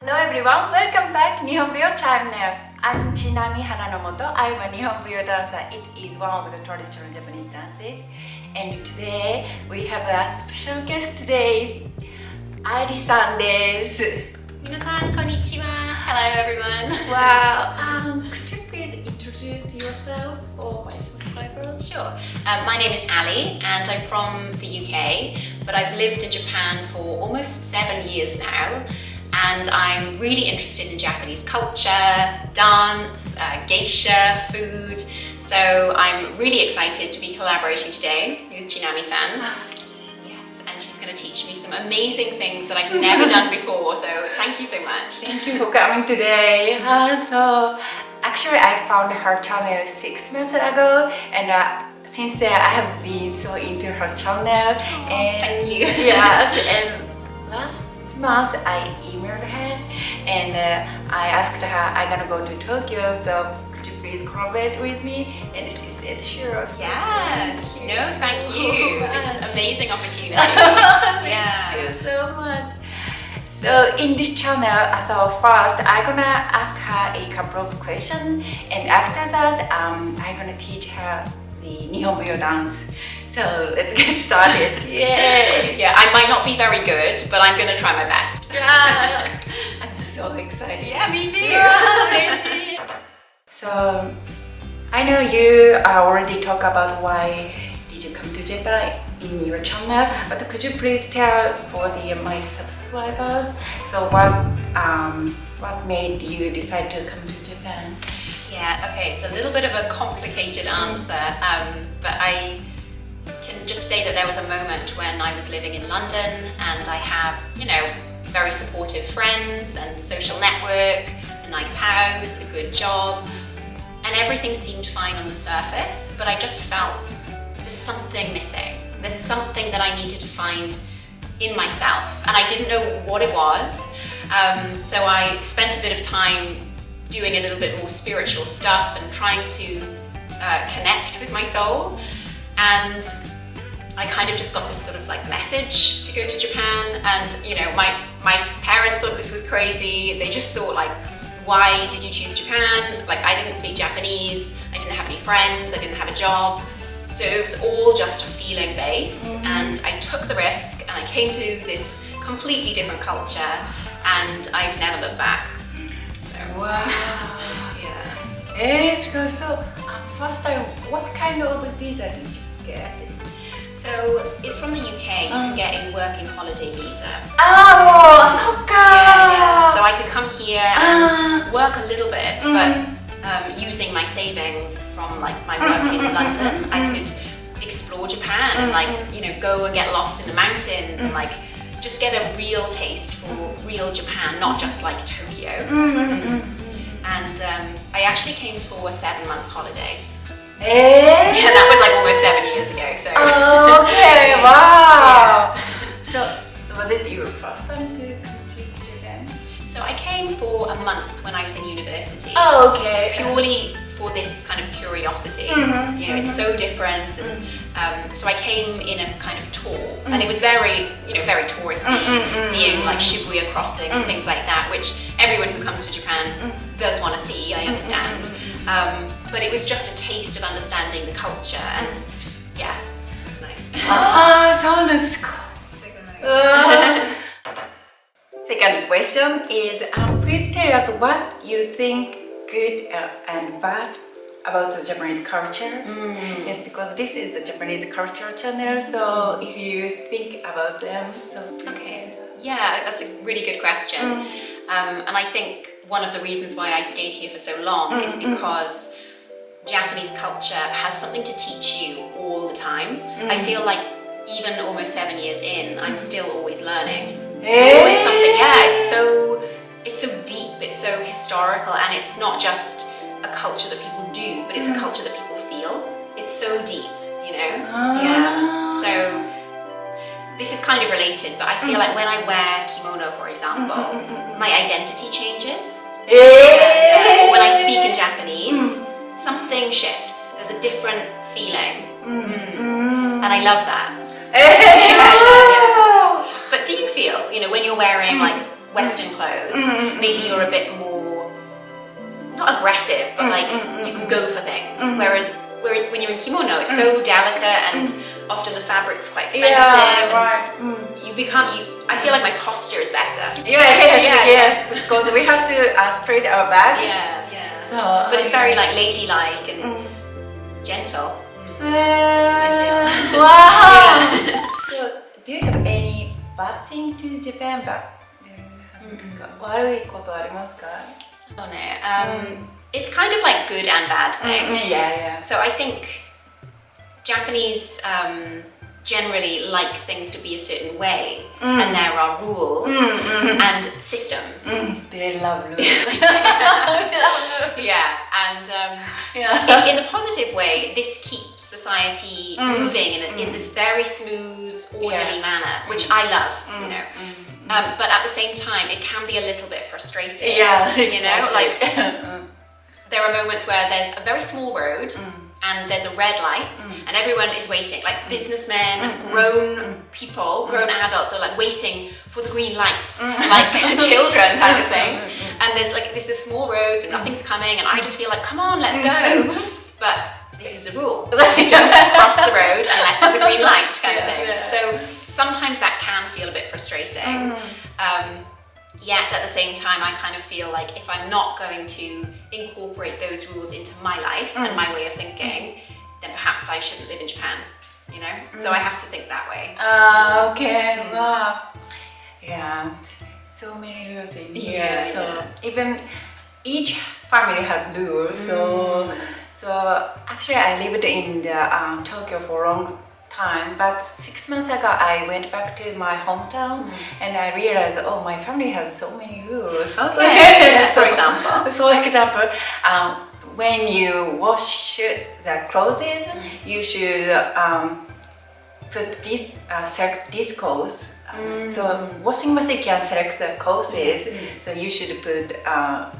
Hello everyone, welcome back NIhon-buyo channel. I'm CHINAMI HANANOMOTO. I'm a NIhon-buyo dancer. It is one of the traditional Japanese dances. And today we have a special guest today. Ari-san desu. 皆さんこんにちは. Hello everyone. Wow. Could you please introduce yourself for my subscribers? Sure. My name is Ali and I'm from the UK, but I've lived in Japan for almost 7 years now. And I'm really interested in Japanese culture, dance, geisha, food. So I'm really excited to be collaborating today with Chinami-san. Yes, and she's going to teach me some amazing things that I've never done before. So thank you so much. Thank you for coming today. So actually I found her channel 6 months ago, and since then I have been so into her channel. Oh, and thank you. Yes, and last month I emailed her and I asked her, I'm gonna go to Tokyo, so could you please collaborate with me? And she said sure. So Yes. Thank you. This is an amazing opportunity. Thank you so much. So in this channel, so first I'm gonna ask her a couple of questions, and after that I'm gonna teach her the NIhon-buyo dance. So let's get started. Yay! Yeah, I might not be very good, but I'm going to try my best. Yeah, I'm so excited. Yeah, me too. Yeah, so I know you already talked about why did you come to Japan in your channel, but could you please tell for my subscribers, so what made you decide to come to Japan? Yeah, okay, it's a little bit of a complicated answer, but I can just say that there was a moment when I was living in London and I have, very supportive friends and social network, a nice house, a good job, and everything seemed fine on the surface, but I just felt there's something missing. There's something that I needed to find in myself, and I didn't know what it was, so I spent a bit of time doing a little bit more spiritual stuff and trying to connect with my soul. And I kind of just got this sort of message to go to Japan, and my parents thought this was crazy. They just thought why did you choose Japan? I didn't speak Japanese, I didn't have any friends, I didn't have a job. So it was all just a feeling base, and I took the risk and I came to this completely different culture, and I've never looked back. So, wow. Yeah. So first time, what kind of visa did you get? So from the UK, you can get a working holiday visa. Oh, so yeah. So I could come here and work a little bit, but using my savings from my work in London, I could explore Japan and go and get lost in the mountains and just get a real taste for real Japan, not just Tokyo. And I actually came for a 7-month holiday. Yeah, that was almost 7 years ago. So. Okay, wow. Yeah. So was it your first time to come to Japan? So I came for a month when I was in university. Oh, okay. Purely for this kind of curiosity. It's so different. And, so I came in a kind of tour, and it was very, very touristy, seeing Shibuya crossing and things like that, which everyone who comes to Japan does want to see, I understand. But it was just a taste of understanding the culture, and yeah, it was nice. Sounds cool. Second question is, please tell us what you think good and bad about the Japanese culture. Yes, because this is a Japanese culture channel, so if you think about them, so okay. Yeah, that's a really good question. And I think one of the reasons why I stayed here for so long is because Japanese culture has something to teach you all the time. I feel even almost 7 years in, I'm still always learning. It's always something, it's so deep, it's so historical, and it's not just a culture that people do, but it's a culture that people feel. It's so deep, Yeah. So this is kind of related, but I feel when I wear kimono, for example, my identity changes. Or when I speak in Japanese, something shifts. There's a different feeling. And I love that. But do you feel, when you're wearing Western clothes, maybe you're a bit more, not aggressive, but like you can go for things. Whereas when you're in kimono, it's so delicate and often the fabric's quite expensive. Yeah, right. I feel like my posture is better. Yes, because we have to straight our bags. Yeah. So, but it's very like ladylike and gentle. Wow. So, do you have any bad thing to Japan? But 悪いことありますか? It's kind of like good and bad thing. Yeah. So I think Japanese generally like things to be a certain way, and there are rules and systems. They love rules. Yeah, and in a positive way, this keeps society moving in this very smooth, orderly manner, which I love, you know. But at the same time, it can be a little bit frustrating. Yeah, you know, like there are moments where there's a very small road and there's a red light and everyone is waiting, like businessmen, grown people, grown adults are like waiting for the green light, like children kind of thing. And there's like, this is small roads and nothing's coming and I just feel like, come on, let's go. But this is the rule. You don't cross the road unless there's a green light kind of thing. So sometimes that can feel a bit frustrating. Yet at the same time, I kind of feel like if I'm not going to incorporate those rules into my life and my way of thinking, then perhaps I shouldn't live in Japan, you know? So I have to think that way. Okay, wow. Yeah, so many rules in here. So even each family has rules. So actually I lived in the Tokyo for a long time, but 6 months ago I went back to my hometown and I realized, oh, my family has so many rules. Okay. For example, when you wash the clothes, you should put this select this clothes. So washing machine can select the clothes, so you should put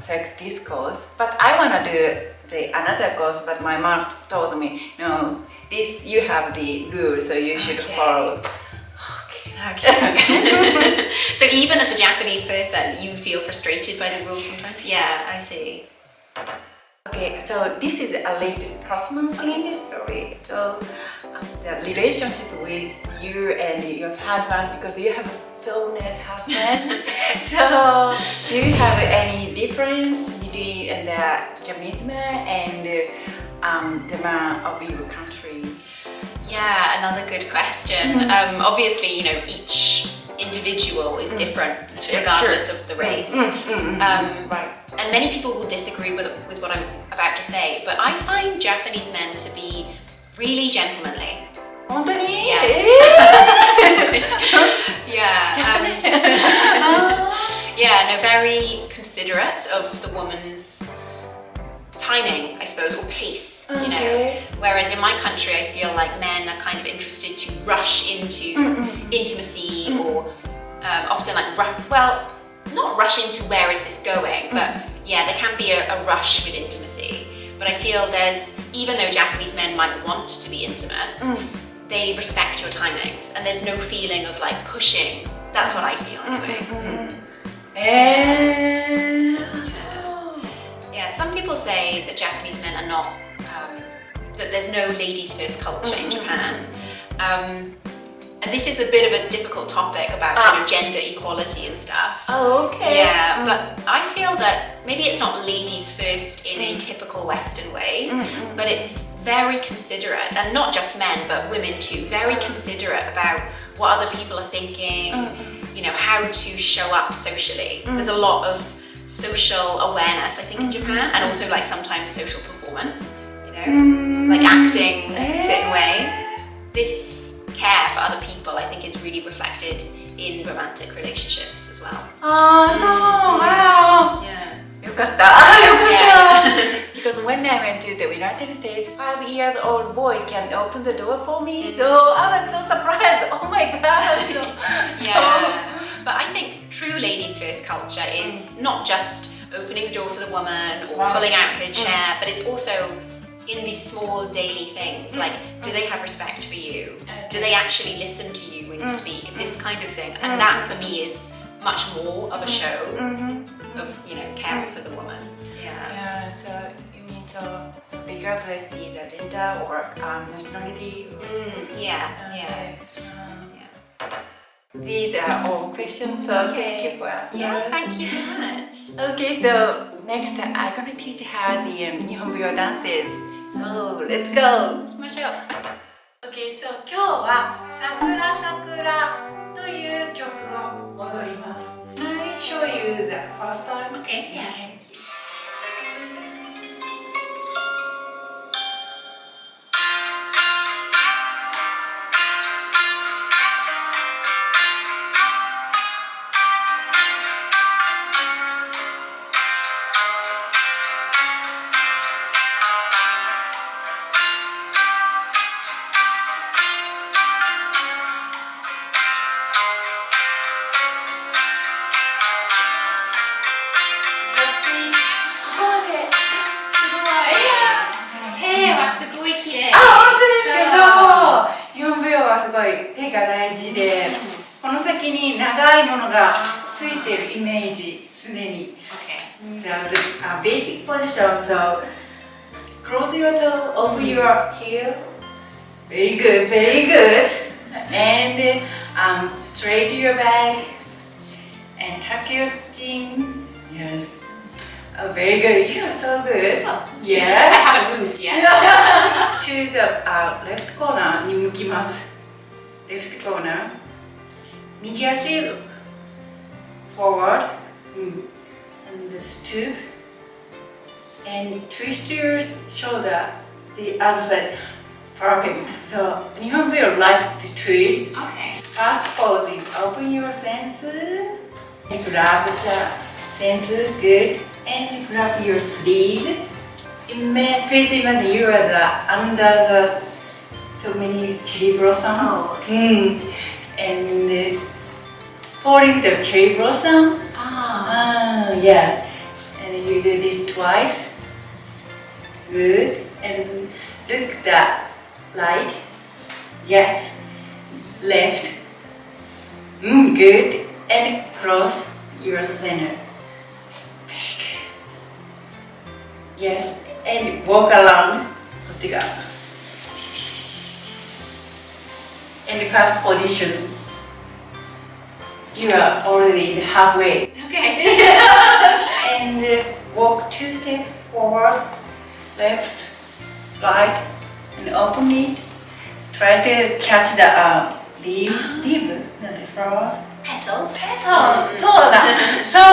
select this clothes. But I wanna do another course, but my mom told me, no, this you have the rule, so you should follow. Okay. So even as a Japanese person, you feel frustrated by the rules sometimes? Yeah, I see. Okay, so this is a little personal thing, sorry. So the relationship with you and your husband, because you have so nice husband. So do you have any difference between the Japanese man and the man of your country? Yeah, another good question. Obviously, you know, each individual is different regardless of the race. Right. And many people will disagree with what I'm about to say, but I find Japanese men to be really gentlemanly. Yes. Yeah, no, very considerate of the woman's timing, I suppose, or pace, you know. Whereas in my country, I feel like men are kind of interested to rush into intimacy or often like, well, not rush into where is this going, but yeah, there can be a rush with intimacy. But I feel even though Japanese men might want to be intimate, they respect your timings and there's no feeling of like pushing. That's what I feel anyway. Yeah, some people say that Japanese men are not, that there's no ladies first culture in Japan. And this is a bit of a difficult topic about kind of gender equality and stuff. Oh, okay. Yeah, but I feel that maybe it's not ladies first in a typical Western way, but it's very considerate, and not just men, but women too, very considerate about what other people are thinking, you know, how to show up socially. There's a lot of social awareness, I think, in Japan, and also like sometimes social performance, you know, like acting a certain way. This care for other people, I think, is really reflected in romantic relationships as well. Wow. Yeah. よかった Because when I went to the United States, 5-year-old boy can open the door for me, so I was so surprised. Oh my gosh. Yeah. But I think true ladies first culture is not just opening the door for the woman or pulling out her chair, but it's also in these small daily things, like do they have respect for you? Do they actually listen to you when you speak? This kind of thing. And that for me is much more of a show of caring for the woman. Yeah, so you mean so regardless the gender or nationality? Yeah. These are all questions, so thank you for answering. Yeah, thank you so much. Okay, so next I'm gonna teach her the Nihon-buyo dances. So let's go! 行きましょう。 Okay, so 今日は桜桜という曲を踊ります。Can I show you the first time? Okay, yeah. Okay.手が大事で、この先に長いものがついてるイメージ、すでに。Okay. So the basic position, so close your toe, open your heel. Very good, very good. And straight your back and tuck your chin. Yes. Oh, very good. You feel so good. Oh, yeah. I haven't moved yet. To the left corner に向きます。Left corner. 右足 forward. And stoop. And twist your shoulder. The other side. Perfect. So Nihon-buyo likes to twist. Okay. First pose is open your senses. And grab the senses. Good. And grab your sleeve. Please imagine you are under the so many cherry blossom. Oh, okay. And pouring the cherry blossom. Yeah. And you do this twice. Good. And look the light. Yes. Left. Good. And cross your center. Very good. Yes. And walk around. こっち側. And the first position. You are already halfway. Okay. And walk 2 steps forward, left, right, and open it. Try to catch the leaves, not the flowers. Petals. Petals. そうだ。そう。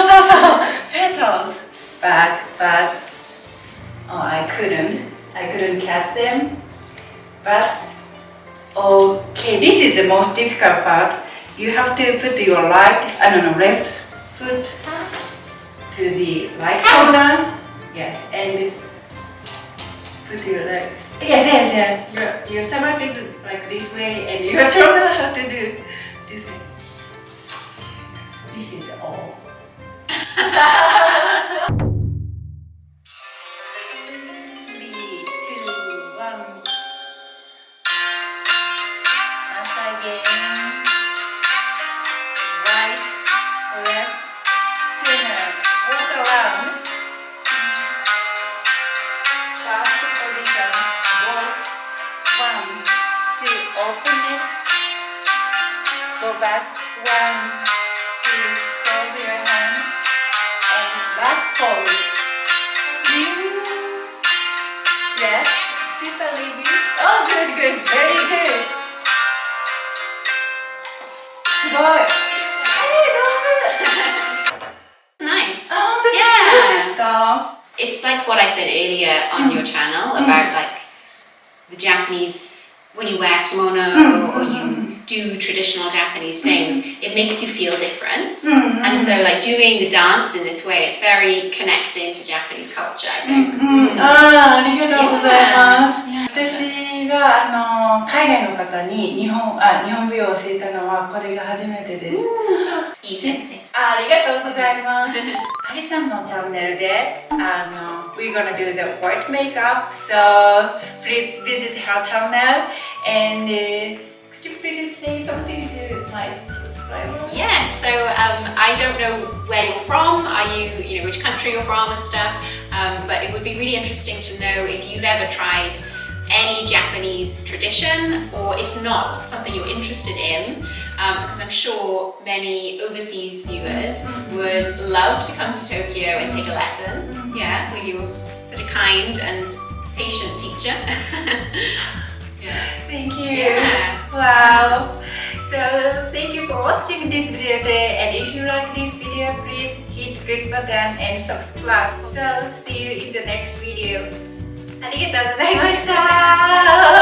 Petals. But I couldn't catch them. But okay, this is the most difficult part. You have to put your left foot to the right corner. Yes, and put your leg. Yes. Your stomach is like this way, and your shoulder have to do this way. This is all. 3, 2, 1. Once again. Right, left, center. Walk around. First position. Walk. 1, 2. Open it. Go back. 1, 2. Close your hand. And last pose. Yes. Still a little bit. Oh, good. Very good. すごい。Nice. Oh, Yeah. It's like what I said earlier on your channel about like the Japanese, when you wear kimono or you do traditional Japanese things, it makes you feel different. And so like doing the dance in this way, it's very connecting to Japanese culture, I think. ありがとうございます。 Yeah. 私が海外の方に日本舞踊を教えたのはこれが初めてです。いい先生。ありがとうございます。アリさんのチャンネルでwe're gonna do the white makeup, so please visit her channel and could you please say something to my subscribers? describe? Yes, so I don't know where you're from, you know, which country you're from and stuff, but it would be really interesting to know if you've ever tried any Japanese tradition, or if not, something you're interested in, because I'm sure many overseas viewers would love to come to Tokyo and take a lesson, yeah, with your sort of kind and patient teacher. Yeah. Thank you. Yeah. Wow. So thank you for watching this video today, and if you like this video, please hit good button and subscribe. So see you in the next video. ありがとうございました。